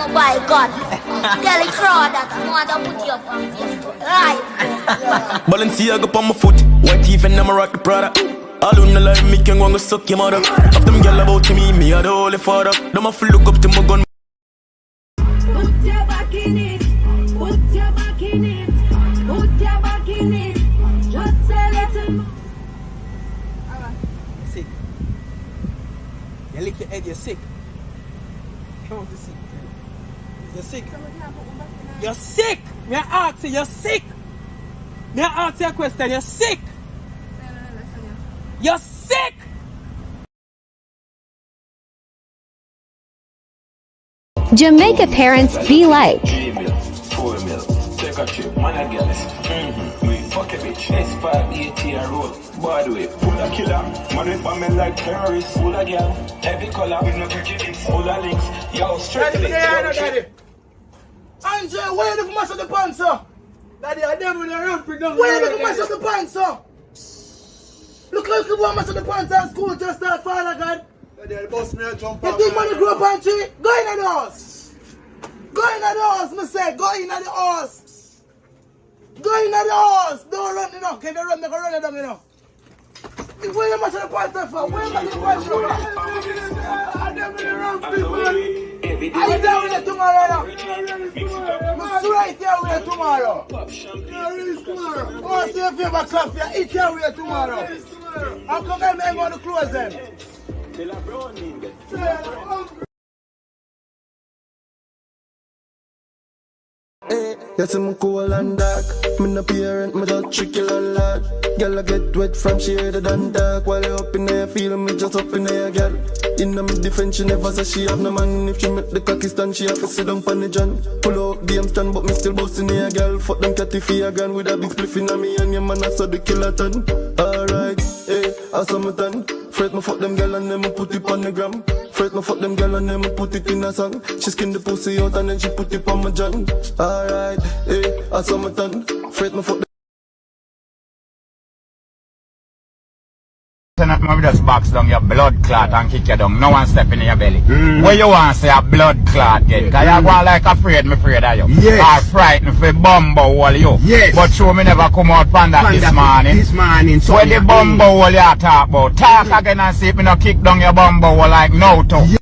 Oh my God. Tell it crowd that I want to put you up on Facebook. Right. Balenciaga up on my foot, white teeth and I'm a rock the Prada. All who no like me can go and suck your mother. Of them girl about to me are the holy father. Them a look up to my gun. Put your back in it. Put your back in it. Put your back in it. Just say it. Sick. You lick your head, you're sick. Come on, you're sick. You're sick. You're sick. Me ask you, you're sick. Me ask you a question, you're sick. You're sick. Jamaican parents be like. 4 mil, take a trip, man I get this. We fuck a bitch, S5 ATR road. By the way, full of killer, man with me like terrorists. Full of girl, heavy color with no prejudice. Full of links, yo, straight links. Daddy. Andre, where the mash of the pants, sir? Daddy, I never run for them. Where the mash of the pants, sir? Look like you want mash of the pants at school, just that father, God. Daddy, boss me a jump out. You think money grow up on tree? Go in the house. Go in the house, me say. Go in the house. Go in the house. Don't run, you know. Can you run? Make a run it down, you know. Where you mash of the pants for? Where you mash of the pants for? I never run for people. I down here tomorrow. I'm right here with you tomorrow. Oh, see if you have a cup, you eat here with you tomorrow. How come I'm going to close them? Hey, yes, I'm cool and dark. Me no parent, me just tricky and lad. Girl, I get wet from she heard and dark. While you up in there, feel me just up in there, girl. In my defense, she never say she have no man. If she make the cocky stand, she have to sit down on the john. Pull out game stand, but me still bustin' here, girl. Fuck them catty fear gun with a big spliff in me and your man, I saw the killer ton. Alright, hey, I saw me done. Fret me fuck them girl and then me put it on the gram. Fret me fuck them girl and then me put it in a song. She skin the pussy out and then she put it on my john. Alright, hey, I saw me done. Fret me fuck them. Maybe just box down your blood clot and kick you down. No one step in your belly. Where you want to say a blood clot get? Cause you go like afraid of you. Yes. Or frightened for bumbo all you. Yes. But show me never come out from that this morning. This morning. So where the bumbo all you talk about? Talk again and see if me no kick down your bumbo like no to.